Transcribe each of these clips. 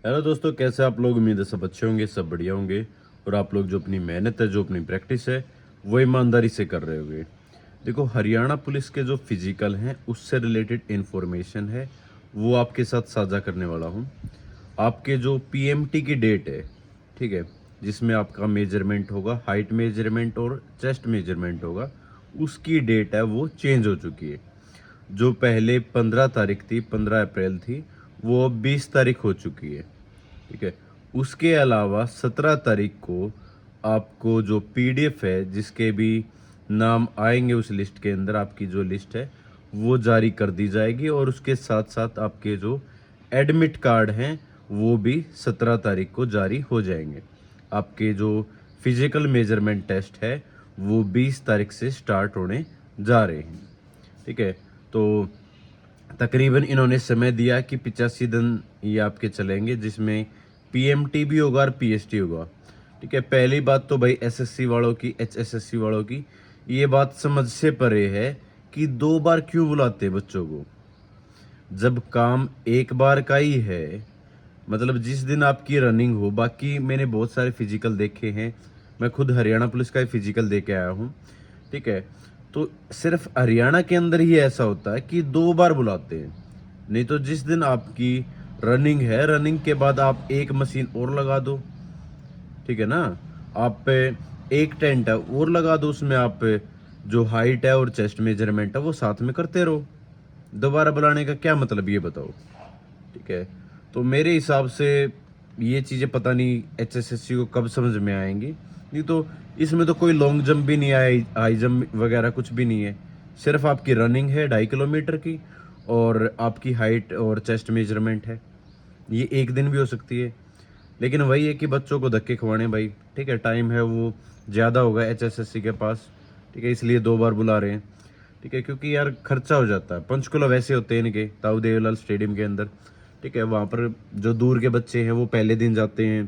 Hello दोस्तों, कैसे आप लोग? उम्मीद है सब अच्छे होंगे, सब बढ़िया होंगे और आप लोग जो अपनी मेहनत है, जो अपनी प्रैक्टिस है, वो ईमानदारी से कर रहे होंगे। देखो, हरियाणा पुलिस के जो फिजिकल हैं उससे रिलेटेड इंफॉर्मेशन है, वो आपके साथ साझा करने वाला हूँ। आपके जो पीएमटी की डेट है, ठीक है, जिसमें आपका मेजरमेंट होगा, हाइट मेजरमेंट और चेस्ट मेजरमेंट होगा, उसकी डेट है वो चेंज हो चुकी है। जो पहले 15 तारीख थी, 15 अप्रैल थी, वो अब 20 तारीख हो चुकी है। ठीक है। उसके अलावा 17 तारीख को आपको जो पीडीएफ है, जिसके भी नाम आएंगे उस लिस्ट के अंदर, आपकी जो लिस्ट है वो जारी कर दी जाएगी और उसके साथ साथ आपके जो एडमिट कार्ड हैं वो भी 17 तारीख को जारी हो जाएंगे। आपके जो फिजिकल मेजरमेंट टेस्ट है वो 20 तारीख से स्टार्ट होने जा रहे हैं। ठीक है। तो तकरीबन इन्होंने समय दिया कि 85 दिन ये आपके चलेंगे, जिसमें पीएमटी भी होगा और पीएसटी होगा। ठीक है। पहली बात तो भाई एसएससी वालों की, एचएसएससी वालों की ये बात समझ से परे है कि 2 बार क्यों बुलाते हैं बच्चों को, जब काम एक बार का ही है। मतलब जिस दिन आपकी रनिंग हो, बाकी मैंने बहुत सारे फिजिकल देखे हैं, मैं खुद हरियाणा पुलिस का ही फिजिकल दे के आया हूँ। ठीक है। तो सिर्फ हरियाणा के अंदर ही ऐसा होता है कि 2 बार बुलाते हैं, नहीं तो जिस दिन आपकी रनिंग है, रनिंग के बाद आप एक मशीन और लगा दो। ठीक है ना। आप पे एक टेंट है और लगा दो, उसमें आप जो हाइट है और चेस्ट मेजरमेंट है वो साथ में करते रहो। दोबारा बुलाने का क्या मतलब, ये बताओ। ठीक है। तो मेरे हिसाब से ये चीज़ें पता नहीं एचएसएससी को कब समझ में आएंगी। नहीं तो इसमें तो कोई लॉन्ग जंप भी नहीं है, हाई जंप वगैरह कुछ भी नहीं है। सिर्फ आपकी रनिंग है 2.5 किलोमीटर की और आपकी हाइट और चेस्ट मेजरमेंट है। ये एक दिन भी हो सकती है, लेकिन वही है कि बच्चों को धक्के खवाने भाई। ठीक है। टाइम है वो ज़्यादा होगा एचएसएससी के पास। ठीक है। इसलिए 2 बार बुला रहे हैं। ठीक है। क्योंकि यार खर्चा हो जाता है। पंचकुला वैसे होते हैं इनके ताऊ देवलाल स्टेडियम के अंदर। ठीक है। वहाँ पर जो दूर के बच्चे हैं वो पहले दिन जाते हैं।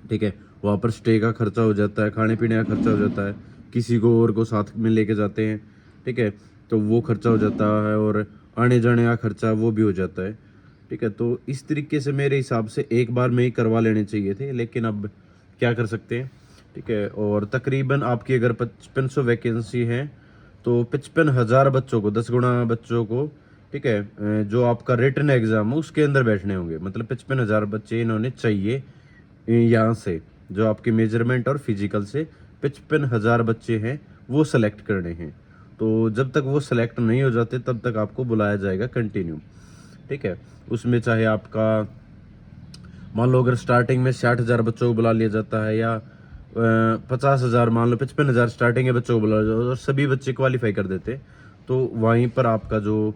ठीक है। वहाँ पर स्टे का खर्चा हो जाता है, खाने पीने का खर्चा हो जाता है, किसी को और को साथ में लेके जाते हैं। ठीक है। तो वो खर्चा हो जाता है और आने जाने का खर्चा वो भी हो जाता है। ठीक है। तो इस तरीके से मेरे हिसाब से एक बार में ही करवा लेने चाहिए थे, लेकिन अब क्या कर सकते हैं। ठीक है। और तकरीबन आपकी अगर 5500 वैकेंसी है तो 55,000 बच्चों को, 10 गुना बच्चों को, ठीक है, जो आपका रिटन एग्जाम है उसके अंदर बैठने होंगे। मतलब 55,000 बच्चे इन्होंने चाहिए यहाँ से, जो आपके मेजरमेंट और फिजिकल से 55,000 बच्चे हैं वो सेलेक्ट करने हैं। तो जब तक वो सेलेक्ट नहीं हो जाते तब तक आपको बुलाया जाएगा कंटिन्यू। ठीक है। उसमें चाहे आपका मान लो अगर स्टार्टिंग में 60,000 बच्चों को बुला लिया जाता है, या 50,000, मान लो 55,000 स्टार्टिंग के बच्चों को बुला लिया जाता है और सभी बच्चे क्वालिफाई कर देते, तो वहीं पर आपका जो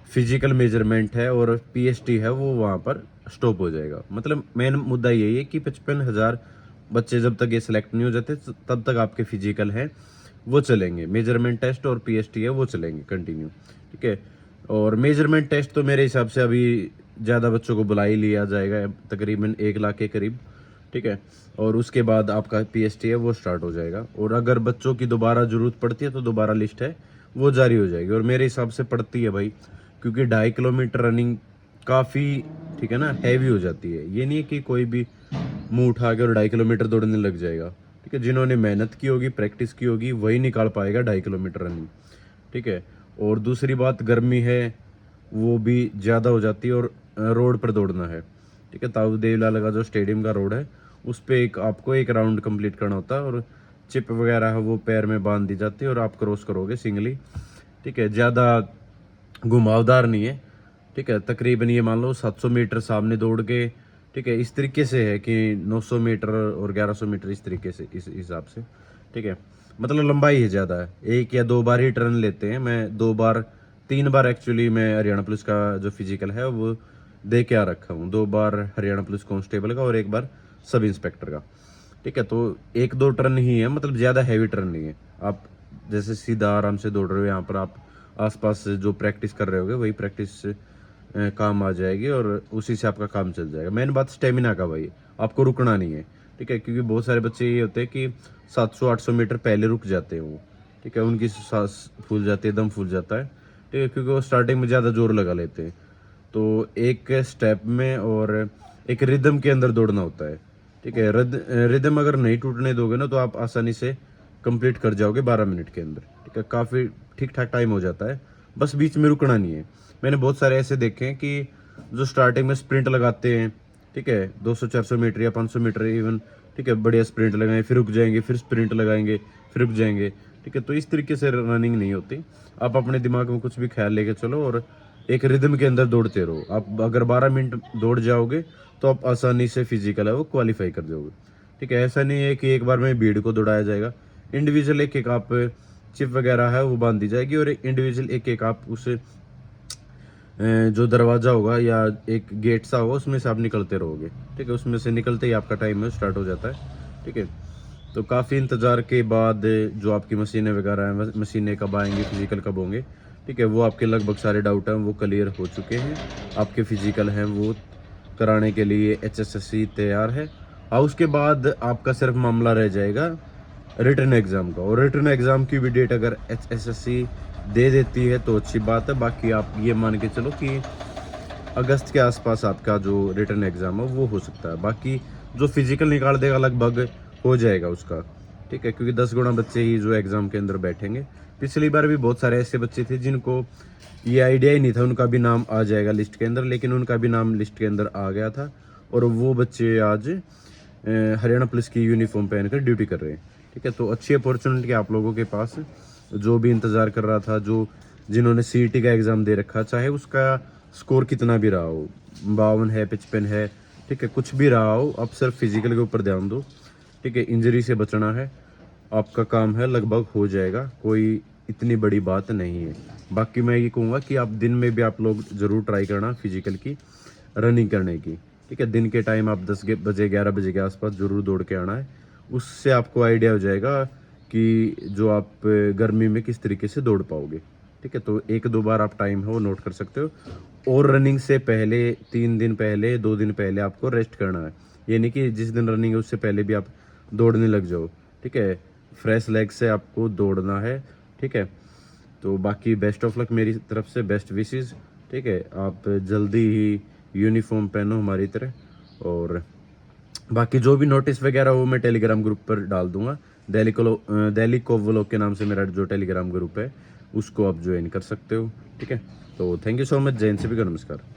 फिजिकल मेजरमेंट है और पीएसटी है वो वहाँ पर स्टॉप हो जाएगा। मतलब मेन मुद्दा यही है कि 55,000 बच्चे जब तक ये सिलेक्ट नहीं हो जाते तब तक आपके फिजिकल हैं वो चलेंगे, मेजरमेंट टेस्ट और पीएसटी है वो चलेंगे कंटिन्यू। ठीक है। और मेजरमेंट टेस्ट तो मेरे हिसाब से अभी ज़्यादा बच्चों को बुला ही लिया जाएगा, तकरीबन 1 लाख के करीब। ठीक है। और उसके बाद आपका पीएसटी है वो स्टार्ट हो जाएगा, और अगर बच्चों की दोबारा ज़रूरत पड़ती है तो दोबारा लिस्ट है वो जारी हो जाएगी। और मेरे हिसाब से पड़ती है भाई, क्योंकि 2.5 किलोमीटर रनिंग काफ़ी, ठीक है ना, हैवी हो जाती है। ये नहीं है कि कोई भी मुंह उठा के और 2.5 किलोमीटर दौड़ने लग जाएगा। ठीक है। जिन्होंने मेहनत की होगी, प्रैक्टिस की होगी, वही निकाल पाएगा 2.5 किलोमीटर रनिंग। ठीक है। और दूसरी बात, गर्मी है वो भी ज़्यादा हो जाती है और रोड पर दौड़ना है। ठीक है। ताऊ देवलाल का जो स्टेडियम का रोड है उस पर आपको एक राउंड कंप्लीट करना होता है, और चिप वगैरह है वो पैर में बांध दी जाती है और आप क्रॉस करोगे सिंगली। ठीक है। ज़्यादा घुमावदार नहीं है। ठीक है। तकरीबन ये मान लो 700 मीटर सामने दौड़ के, ठीक है, इस तरीके से है कि 900 मीटर और 1100 मीटर इस तरीके से, इस हिसाब से। ठीक है। मतलब लंबाई है ज़्यादा है, 1 या 2 बार ही टर्न लेते हैं। मैं 2 बार, 3 बार एक्चुअली मैं हरियाणा पुलिस का जो फिजिकल है वो दे के आ रखा हूँ। 2 बार हरियाणा पुलिस कांस्टेबल का और 1 बार सब इंस्पेक्टर का। ठीक है। तो 1-2 टर्न ही है, मतलब ज़्यादा हैवी टर्न नहीं है। आप जैसे सीधा आराम से दौड़ रहे हो, यहाँ पर आप आसपास जो प्रैक्टिस कर रहे होगे वही प्रैक्टिस काम आ जाएगी और उसी से आपका काम चल जाएगा। मेन बात स्टेमिना का भाई, आपको रुकना नहीं है। ठीक है। क्योंकि बहुत सारे बच्चे ये होते हैं कि 700-800 मीटर पहले रुक जाते हैं वो। ठीक है। उनकी सांस फूल जाती है, दम फूल जाता है। ठीक है। क्योंकि वो स्टार्टिंग में ज़्यादा जोर लगा लेते हैं। तो एक स्टेप में और एक रिदम के अंदर दौड़ना होता है, ठीक है। रिदम अगर नहीं टूटने दोगे ना तो आप आसानी से कंप्लीट कर जाओगे 12 मिनट के अंदर, ठीक है। काफ़ी ठीक ठाक टाइम हो जाता है, बस बीच में रुकना नहीं है। मैंने बहुत सारे ऐसे देखे हैं कि जो स्टार्टिंग में स्प्रिंट लगाते हैं, ठीक है, 200-400 मीटर या 500 मीटर इवन, ठीक है, बढ़िया स्प्रिंट लगाएं, फिर रुक जाएंगे, फिर स्प्रिंट लगाएंगे, फिर रुक जाएंगे, ठीक है। तो इस तरीके से रनिंग नहीं होती। आप अपने दिमाग में कुछ भी ख्याल लेके चलो और एक रिदम के अंदर दौड़ते रहो। आप अगर 12 मिनट दौड़ जाओगे तो आप आसानी से फिजिकल है वो क्वालिफाई कर जाओगे, ठीक है। ऐसा नहीं है कि एक बार में भीड़ को दौड़ाया जाएगा। इंडिविजुअल एक एक आप चिप वगैरह है वो बांधी जाएगी और इंडिविजुअल एक एक आप उस जो दरवाज़ा होगा या एक गेट सा होगा उसमें से आप निकलते रहोगे, ठीक है। उसमें से निकलते ही आपका टाइम है स्टार्ट हो जाता है, ठीक है। तो काफ़ी इंतज़ार के बाद जो आपकी मशीनें वगैरह हैं, मशीनें कब आएंगी, फिजिकल कब होंगे, ठीक है, वो आपके लगभग सारे डाउट हैं वो क्लियर हो चुके हैं। आपके फिजिकल हैं वो कराने के लिए HSSC तैयार है। और उसके बाद आपका सिर्फ मामला रह जाएगा रिटर्न एग्ज़ाम का, और रिटर्न एग्ज़ाम की भी डेट अगर HSSC दे देती है तो अच्छी बात है। बाकी आप ये मान के चलो कि अगस्त के आसपास आपका जो रिटर्न एग्ज़ाम है वो हो सकता है। बाकी जो फिजिकल निकाल देगा लगभग हो जाएगा उसका, ठीक है, क्योंकि 10 गुना बच्चे ही जो एग्ज़ाम के अंदर बैठेंगे। पिछली बार भी बहुत सारे ऐसे बच्चे थे जिनको ये आइडिया ही नहीं था उनका भी नाम आ जाएगा लिस्ट के अंदर, लेकिन उनका भी नाम लिस्ट के अंदर आ गया था और वो बच्चे आज हरियाणा पुलिस की यूनिफॉर्म पहनकर ड्यूटी कर रहे हैं, ठीक है। तो अच्छी अपॉर्चुनिटी आप लोगों के पास, जो भी इंतज़ार कर रहा था, जो जिन्होंने CET का एग्ज़ाम दे रखा, चाहे उसका स्कोर कितना भी रहा हो, 52 है, 55 है, ठीक है, कुछ भी रहा हो, आप सिर्फ फिजिकल के ऊपर ध्यान दो, ठीक है। इंजरी से बचना है, आपका काम है, लगभग हो जाएगा, कोई इतनी बड़ी बात नहीं है। बाकी मैं ये कहूँगा कि आप दिन में भी आप लोग ज़रूर ट्राई करना फिजिकल की रनिंग करने की, ठीक है। दिन के टाइम आप 10 बजे 11 बजे के आसपास ज़रूर दौड़ के आना है। उससे आपको आइडिया हो जाएगा कि जो आप गर्मी में किस तरीके से दौड़ पाओगे, ठीक है। तो 1-2 बार आप टाइम है वो नोट कर सकते हो। और रनिंग से पहले 3 दिन पहले, 2 दिन पहले आपको रेस्ट करना है। ये नहीं कि जिस दिन रनिंग है उससे पहले भी आप दौड़ने लग जाओ, ठीक है। फ्रेश लेग से आपको दौड़ना है, ठीक है। तो बाकी बेस्ट ऑफ लक मेरी तरफ से, बेस्ट विशेज़, ठीक है। आप जल्दी ही यूनिफॉर्म पहनो हमारी तरह, और बाकी जो भी नोटिस वगैरह वो मैं टेलीग्राम ग्रुप पर डाल दूंगा। दिल्ली कोवलोग के नाम से मेरा जो टेलीग्राम ग्रुप है उसको आप ज्वाइन कर सकते हो, ठीक है। तो थैंक यू सो मच। जय हिंद, सभी को नमस्कार।